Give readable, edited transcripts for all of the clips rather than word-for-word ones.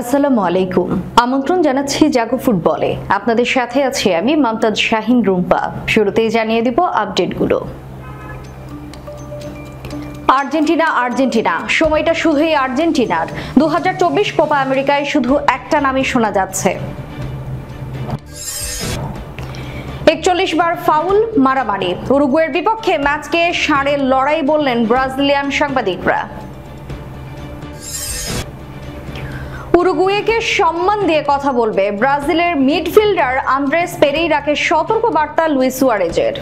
আসসালামু আলাইকুম। আমন্ত্রণ জানাচ্ছি জাগো ফুটবলে। আপনাদের সাথে আছি আমি মমতাজ শাহিন রুম্পা। শুরুতেই জানিয়ে দিব আপডেটগুলো। আর্জেন্টিনা, সময়টা শুধুই আর্জেন্টিনার। 2024 কোপা আমেরিকায় শুধু একটা নামই শোনা যাচ্ছে। 41 বার ফাউল, মারামারি। উরুগুয়ের বিপক্ষে ম্যাচকে ষাঁড়ের লড়াই বললেন ব্রাজিলিয়ান সাংবাদিকরা। উরুগুয়েকে সম্মান দিয়ে কথা বলবে ব্রাজিলের মিডফিল্ডার আন্দ্রেস পেরেইরাকে সতর্ক বার্তা লুইস সুয়ারেজের।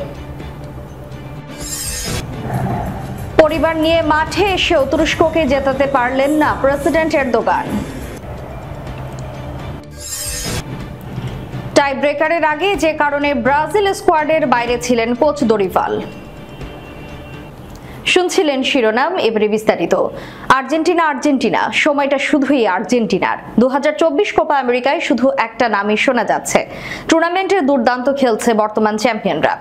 পরিবার নিয়ে মাঠে এসেও তুরস্ককে জেতাতে পারলেন না প্রেসিডেন্ট এরদোগান। টাই ব্রেকারের আগে যে কারণে ব্রাজিল স্কোয়াডের বাইরে ছিলেন কোচ দরিভাল। শুনছিলেন শিরোনাম, এবারে বিস্তারিত। আর্জেন্টিনা, সময়টা শুধুই আর্জেন্টিনার। 2024 কোপা আমেরিকায় শুধু একটা নামই শোনা যাচ্ছে। টুর্নামেন্টে দুর্দান্ত খেলছে বর্তমান চ্যাম্পিয়নরা।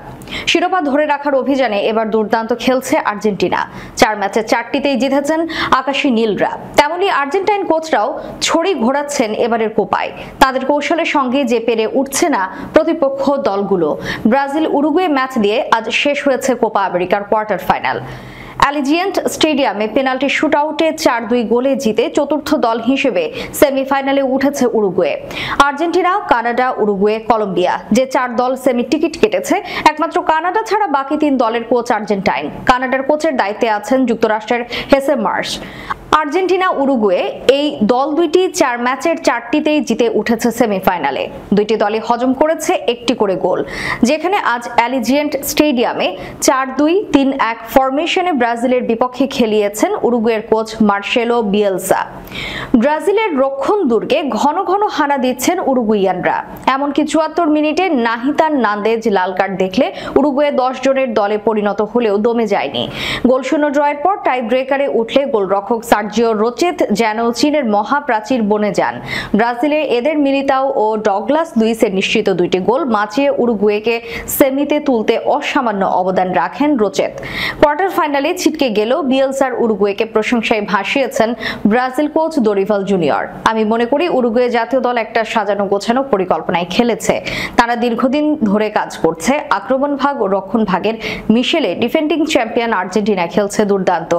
শিরোপা ধরে রাখার অভিযানে এবার দুর্দান্ত খেলছে আর্জেন্টিনা। 4 ম্যাচে 4টিতেই জিতেছেন আকাশী নীলরা। তেমনি আর্জেন্টাইন কোচরাও ছড়ি ঘোরাচ্ছেন এবারের কোপায়। তাদের কৌশলের সঙ্গে যে পেরে উঠছে না প্রতিপক্ষ দলগুলো। ব্রাজিল উরুগুয়ে ম্যাচ দিয়ে আজ শেষ হয়েছে কোপা আমেরিকার কোয়ার্টার ফাইনাল। অ্যালিজিয়েন্ট স্টেডিয়ামে পেনাল্টি শুটআউটে 4-2 গোলে জিতে চতুর্থ দল হিসেবে সেমিফাইনালে উঠেছে Uruguay. Argentina, Canada, Uruguay, Colombia, যে 4 দল সেমি টিকিট কেটেছে, একমাত্র কানাডা ছাড়া বাকি 3 দলের কোচ আর্জেন্টাইন। কানাডার কোচের দায়িত্বে আছেন যুক্তরাষ্ট্রের হেসে মার্শ। আর্জেন্টিনা, উরুগুয়ে এই দল দুইটি 4 ম্যাচের 4টিতেই জিতে উঠেছে সেমিফাইনালে। দুইটি দলই হজম করেছে একটি করে গোল। যেখানে আজ অ্যালিজিয়েন্ট স্টেডিয়ামে 4-2-3-1 ফরমেশনে ব্রাজিলের বিপক্ষে খেলিয়েছেন উরুগুয়ের কোচ মার্সেলো বিয়েলসা। ব্রাজিলের রক্ষণ দুর্গে ঘন ঘন হানা দিচ্ছেন উরুগুইয়ানরা। এমনকি 74 মিনিটে নাহিতান নান্দেজ লাল কার্ড দেখলে উরুগুয়ে 10 জনের দলে পরিণত হলেও দমে যায়নি। গোলশূন্য ড্রয়ের পর টাই ব্রেকারে উঠলে গোলরক্ষক সার্জিও রোচেত যেন চীনের মহাপ্রাচীর বনে যান। ব্রাজিলের এদের মিলিতাও ও ডগলাস লুইসের নিশ্চিত 2টি গোল বাঁচিয়ে উরুগুয়েকে সেমিতে তুলতে অসামান্য অবদান রাখেন রোচেত। কোয়ার্টার ফাইনালে ছিটকে গেলেও বিয়েলসার উরুগুয়েকে প্রশংসায় ভাসিয়েছেন ব্রাজিল কোচ দরিভাল জুনিয়র। আমি মনে করি উরুগুয়ে জাতীয় দল একটা সাজানো গোছানো পরিকল্পনায় খেলেছে। তারা দীর্ঘদিন ধরে কাজ করছে। আক্রমণ ভাগ ও রক্ষণ ভাগের মিশেলে ডিফেন্ডিং চ্যাম্পিয়ন আর্জেন্টিনা খেলছে দুর্দান্ত।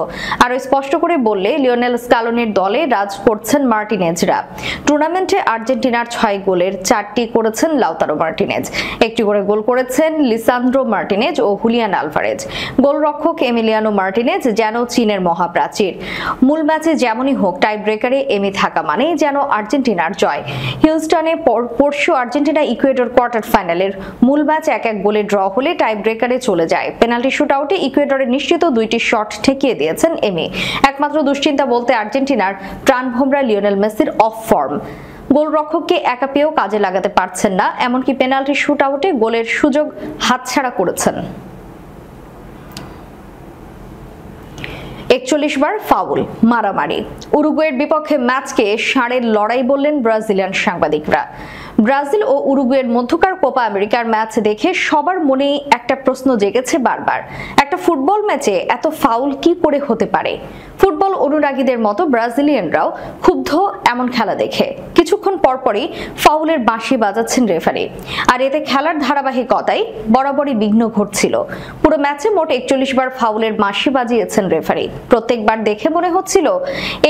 আরো স্পষ্ট করে বললে লিওনেল স্কালোনির দলে রাজ করছেন মার্টিনেজরা। টুর্নামেন্টে আর্জেন্টিনার 6 গোলের 4টি করেছেন লাউতারো মার্টিনেজ। একটি করে গোল করেছেন লিসান্দ্রো মার্টিনেজ ও হুলিয়ান আলভারেজ। গোলরক্ষক এমিলিয়ানো মার্টিনেজ যেন চীনের মহাপ্রাচীর। মূল ম্যাচে যেমনই হোক, টাই ব্রেকারে এমি থাকা মানেই যেন আর্জেন্টিনার জয়। হিউস্টনে পরশু আর্জেন্টিনা ইকুয়েডর কোয়ার্টার ফাইনালের মূল ম্যাচ 1-1 গোলে ড্র হলে টাই ব্রেকারে চলে যায়। পেনাল্টি শুটআউটে ইকুয়েডরের নিশ্চিত 2টি শট ঠেকিয়ে দিয়েছেন এমি। একমাত্র দুশ্চিন্তা বলতে আর্জেন্টিনার প্রাণভোমরা লিওনেল মেসির অফ ফর্ম। গোলরক্ষককে একা পেয়েও কাজে লাগাতে পারছেন না, এমনকি পেনাল্টি শুটআউটে গোলের সুযোগ হাতছাড়া করেছেন। 41 বার ফাউল, মারামারি। উরুগুয়ের বিপক্ষে ম্যাচকে ষাঁড়ের লড়াই বললেন ব্রাজিলিয়ান সাংবাদিকরা। ব্রাজিল ও উরুগুয়ের মধ্যকার কোপা আমেরিকার ম্যাচ দেখে সবার মনেই একটা প্রশ্ন জেগেছে বারবার। একটা ফুটবল ম্যাচে এত ফাউল কি করে হতে পারে? ফুটবল অনুরাগীদের মতো ব্রাজিলিয়ানরাও ক্ষুব্ধ এমন খেলা দেখে। কিছুক্ষণ পরপরই ফাউলের বাঁশি বাজাচ্ছেন রেফারি। আর এতে খেলার ধারাবাহিকতায় বরাবরই বিঘ্ন ঘটছিল। পুরো ম্যাচে মোট 41 বার ফাউলের বাঁশি বাজিয়েছেন রেফারি। প্রত্যেকবার দেখে মনে হচ্ছিল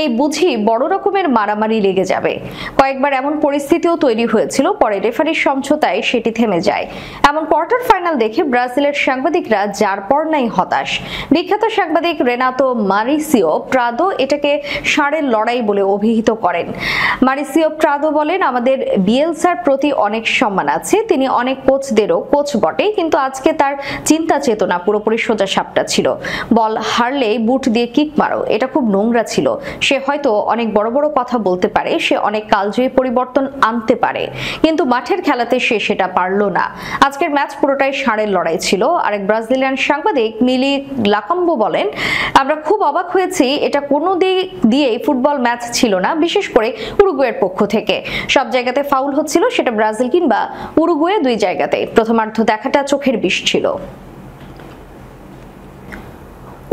এই বুঝি বড় রকমের মারামারি লেগে যাবে। কয়েকবার এমন পরিস্থিতিও তৈরি হয়েছিল, পরে রেফারির সমঝোতায় সেটি থেমে যায়। এমন কোয়ার্টার ফাইনাল দেখে ব্রাজিলের সাংবাদিকরা যার পর নাই হতাশ। বিখ্যাত সাংবাদিক রেনাতো মারিসিও প্রাদো এটাকে ষাঁড়ের লড়াই বলে অভিহিত করেন। মারিসিও প্রাদো বলেন, আমাদের বিয়েলসার প্রতি অনেক সম্মান আছে। তিনি অনেক কোচদেরও কোচ বটে, কিন্তু আজকে তার চিন্তা চেতনা পুরোপুরি সোজা সাপটা ছিল। বল হারলে বুট দিয়ে কিক মারো, এটা খুব নোংরা ছিল। সে হয়তো অনেক বড় বড় কথা বলতে পারে, সে অনেক কালজয়ী পরিবর্তন আনতে পারে, কিন্তু মাঠের খেলাতে সে সেটা পারলো না। আজকের ম্যাচ পুরোটাই ষাঁড়ের লড়াই ছিল। আরেক ব্রাজিলিয়ান সাংবাদিক মিলি লাকাম্বো বলেন, আমরা খুব অবাক হয়েছি। এটা কোনো দিক দিয়েই ফুটবল ম্যাচ ছিল না, বিশেষ করে উরুগুয়ের পক্ষ থেকে। সব জায়গাতে ফাউল হচ্ছিল, সেটা ব্রাজিল কিংবা উরুগুয়ে 2 জায়গাতে। প্রথমার্ধ দেখাটা চোখের বিষ ছিল।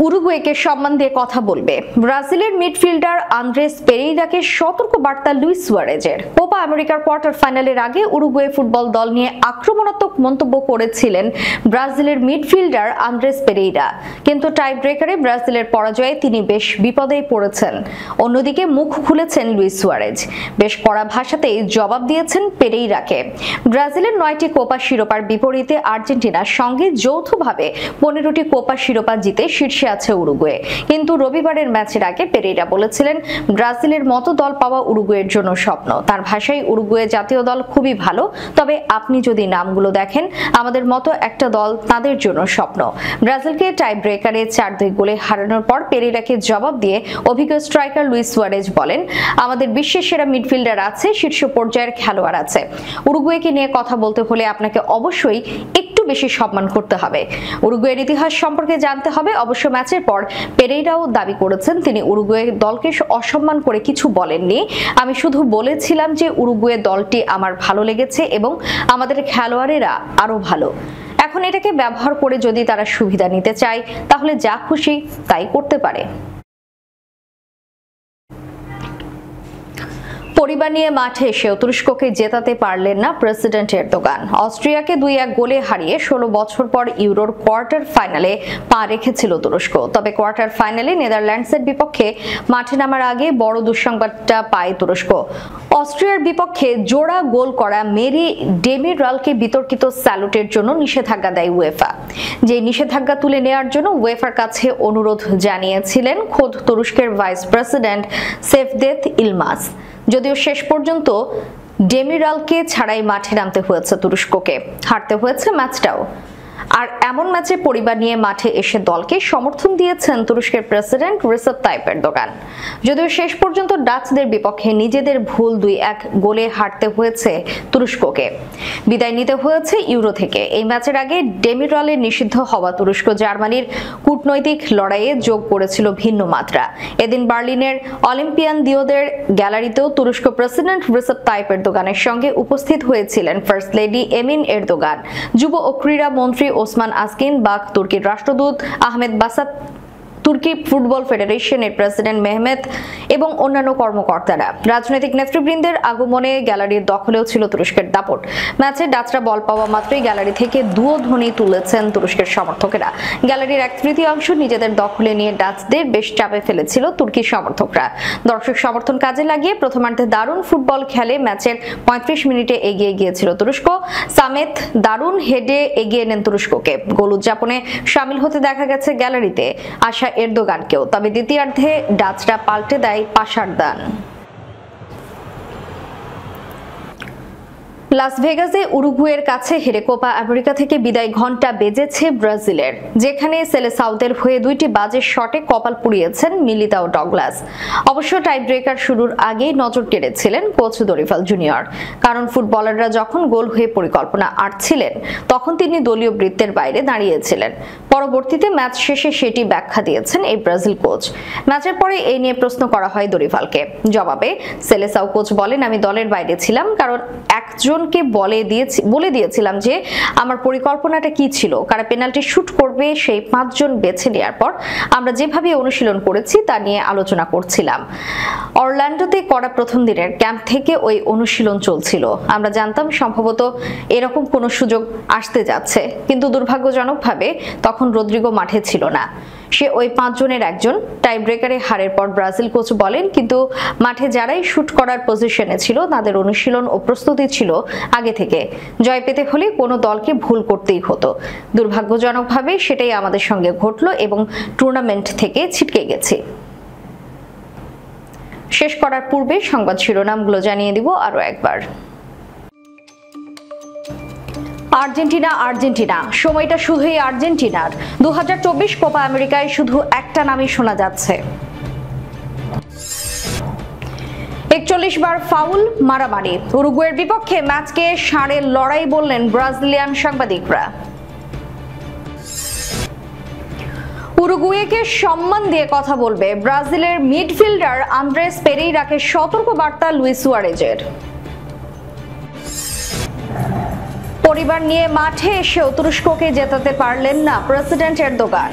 উরুগুয়েকে সম্মান দিয়ে কথা বলবে। ব্রাজিলের মিডফিল্ডার আন্দ্রেস পেরেইরাকে সতর্ক বার্তা লুইস সুয়ারেজের। কোপা আমেরিকার কোয়ার্টার ফাইনালের আগে উরুগুয়ে ফুটবল দল নিয়ে আক্রমণাত্মক মন্তব্য করেছিলেন ব্রাজিলের মিডফিল্ডার আন্দ্রেস পেরেইরা, কিন্তু টাই ব্রেকারে ব্রাজিলের পরাজয়ে তিনি বেশ বিপদেই পড়েছেন। অন্যদিকে মুখ খুলেছেন লুইস সুয়ারেজ, বেশ কড়া ভাষাতেই জবাব দিয়েছেন পেরেইরাকে। ব্রাজিলের 9টি কোপা শিরোপার বিপরীতে আর্জেন্টিনার সঙ্গে যৌথভাবে 15টি কোপা শিরোপা জিতে শীর্ষে আছে উরুগুয়ে। কিন্তু রবিবারের ম্যাচের আগে পেরেইরা বলেছিলেন, ব্রাজিলের মতো দল পাওয়া উরুগুয়ের জন্য স্বপ্ন। তার ভাষায়, উরুগুয়ে জাতীয় দল খুবই ভালো, তবে আপনি যদি নামগুলো দেখেন, আমাদের মতো একটা দল তাদের জন্য স্বপ্ন। ব্রাজিলকে টাই ব্রেকারে 4-2 গোলে হারানোর পর পেরেইরাকে জবাব দিয়ে অভিজ্ঞ স্ট্রাইকার লুইস সুয়ারেজ বলেন, আমাদের বিশ্বের সেরা মিডফিল্ডার আছে, শীর্ষ পর্যায়ের খেলোয়াড় আছে। উরুগুয়েকে নিয়ে কথা বলতে হলে আপনাকে অবশ্যই একটু বেশি সম্মান করতে হবে। উরুগুয়ের ইতিহাস সম্পর্কে জানতে হবে। অবশ্য ম্যাচের পর পেরেইরাও দাবি করেছেন, তিনি উরুগুয়ে দলকে অসম্মান করে কিছু বলেননি। আমি শুধু বলেছিলাম যে উরুগুয়ে দলটি আমার ভালো লেগেছে এবং আমাদের খেলোয়াড়েরা আরো ভালো। এখন এটাকে ব্যবহার করে যদি তারা সুবিধা নিতে চায়, তাহলে যা খুশি তাই করতে পারে। পরিবার নিয়ে মাঠে এসেও তুরস্ককে জেতাতে পারলেন না প্রেসিডেন্ট এরদোগান। অস্ট্রিয়াকে 2-1 গোলে হারিয়ে 16 বছর পর ইউরোর কোয়ার্টার ফাইনালে পা রেখেছিল তুরস্ক। তবে কোয়ার্টার ফাইনালে নেদারল্যান্ডসের বিপক্ষে মাঠে নামার আগে বড় দুঃসংবাদটা পায় তুরস্ক। অস্ট্রিয়ার বিপক্ষে জোড়া গোল করা মেরি ডেমিরালকে বিতর্কিত স্যালুটের জন্য নিষেধাজ্ঞা দেয় উয়েফা। যে নিষেধাজ্ঞা তুলে নেওয়ার জন্য উয়েফার কাছে অনুরোধ জানিয়েছিলেন খোদ তুরস্কের ভাইস প্রেসিডেন্ট সেফদেত ইলমাস। যদিও শেষ পর্যন্ত ডেমিরালকে ছাড়াই মাঠে নামতে হয়েছে তুরস্ককে, হারতে হয়েছে ম্যাচটাও। আর এমন ম্যাচে পরিবার নিয়ে মাঠে এসে দলকে সমর্থন দিয়েছেন তুরস্কের প্রেসিডেন্ট রিসেপ তাইপ এরদোগান। যদিও শেষ পর্যন্ত ডাচদের বিপক্ষে নিজেদের ভুল 2-1 গোলে হারতে হয়েছে তুরস্ককে, বিদায় নিতে হয়েছে ইউরো থেকে। এই ম্যাচের আগে ডেমিরালের নিষিদ্ধ হওয়া তুরস্ক জার্মানির কূটনৈতিক লড়াইয়ে যোগ করেছিল ভিন্ন মাত্রা। এদিন বার্লিনের অলিম্পিয়ানদিওদের গ্যালারিতেও তুরস্ক প্রেসিডেন্ট রিসেপ তাইপ এরদোগানের সঙ্গে উপস্থিত হয়েছিলেন ফার্স্ট লেডি এমিন এরদোগান, যুব ও ক্রীড়া মন্ত্রী ওসমান আসকিন বাক, তুর্কির রাষ্ট্রদূত আহমেদ বাসাত, তুর্কি ফুটবল ফেডারেশনের প্রেসিডেন্ট মেহমেত এবং অন্যান্য কর্মকর্তারা। রাজনৈতিক নেতৃবৃন্দের আগমনে গ্যালারির দখলেও ছিল তুরস্কের দাপট। ম্যাচে ডাচরা বল পাওয়া মাত্রই গ্যালারি থেকে দুয়ো ধ্বনি তুলেছেন তুরস্কের সমর্থকেরা। গ্যালারির 1/3 নিজেদের দখলে নিয়ে ডাচদের বেশ চাপে ফেলেছিল তুর্কি সমর্থকরা। দর্শক সমর্থন কাজে লাগিয়ে প্রথমার্ধে দারুণ ফুটবল খেলে ম্যাচের 35 মিনিটে এগিয়ে গিয়েছিল তুরস্ক। সামেত দারুণ হেডে এগিয়ে নেন তুরস্ককে। গোল উদযাপনে শামিল হতে দেখা গেছে গ্যালারিতে আসা এরদোগানকেও। তবে দ্বিতীয়ার্ধে ডাচরা পাল্টে দেয় পাশার দান। লাস ভেগাসে উরুগুয়ের কাছে হেরে কোপা আমেরিকা থেকে বিদায় ঘণ্টা বেজেছে ব্রাজিলের, যেখানে সেলেসাউদের হয়ে 2টি বাজে শটে কপাল পুড়িয়েছেন মিলিতাও ডগলাস। অবশ্য টাই ব্রেকার শুরুর আগেই নজর কেড়েছিলেন কোচ দরিফাল জুনিয়র, কারণ ফুটবলাররা যখন গোল হয়ে পরিকল্পনা আঁটছিলেন তখন তিনি দলীয় বৃত্তের বাইরে দাঁড়িয়েছিলেন। পরবর্তীতে ম্যাচ শেষে সেটি ব্যাখ্যা দিয়েছেন এই ব্রাজিল কোচ। ম্যাচের পরে এই নিয়ে প্রশ্ন করা হয় দরিফালকে। জবাবে সেলেসাও কোচ বলেন, আমি দলের বাইরে ছিলাম কারণ একজনকে বলে দিয়েছিলাম যে আমার পরিকল্পনাটা কি ছিল, কারা পেনাল্টি শুট করবে সেই 5 জন বেছে নেওয়ার পর আমরা যেভাবে অনুশীলন করেছি তা নিয়ে আলোচনা করছিলাম। অরল্যান্ডোতে করা প্রথম দিনের ক্যাম্প থেকে ওই অনুশীলন চলছিল। আমরা জানতাম সম্ভবত এরকম কোনো সুযোগ আসতে যাচ্ছে, কিন্তু দুর্ভাগ্যজনকভাবে তখন রদ্রিগো মাঠে ছিল না। সে ওই 5 জনের একজন। টাই ব্রেকারে হারের পর ব্রাজিল কোচ বলেন, কিন্তু মাঠে যারাই শুট করার পজিশনে ছিল তাদের অনুশীলন ও প্রস্তুতি ছিল আগে থেকে। জয় পেতে হলে কোনো দলকে ভুল করতেই হতো। দুর্ভাগ্যজনকভাবে সেটাই আমাদের সঙ্গে ঘটলো এবং টুর্নামেন্ট থেকে ছিটকে গেছি। শেষ করার পূর্বে সংবাদ শিরোনামগুলো জানিয়ে দিব আরো একবার। আর্জেন্টিনা, সময়টা শুধুই আর্জেন্টিনার। 2024 কোপা আমেরিকায় শুধু একটা নামই শোনা যাচ্ছে। 41 বার ফাউল, মারামারি। উরুগুয়ের বিপক্ষে ম্যাচকে ষাঁড়ের লড়াই বললেন ব্রাজিলিয়ান সাংবাদিকরা। উরুগুয়েকে সম্মান দিয়ে কথা বলবে। ব্রাজিলের মিডফিল্ডার আন্দ্রেস পেরেইরাকে সতর্ক বার্তা লুইস সুয়ারেজের। পরিবার নিয়ে মাঠে এসেও তুরস্ককে জেতাতে পারলেন না প্রেসিডেন্ট এরদোগান।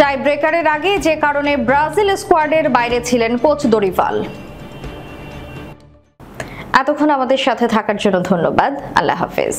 টাই ব্রেকারের আগে যে কারণে ব্রাজিল স্কোয়াডের বাইরে ছিলেন কোচ দরিভাল। এতক্ষণ আমাদের সাথে থাকার জন্য ধন্যবাদ। আল্লাহ হাফেজ।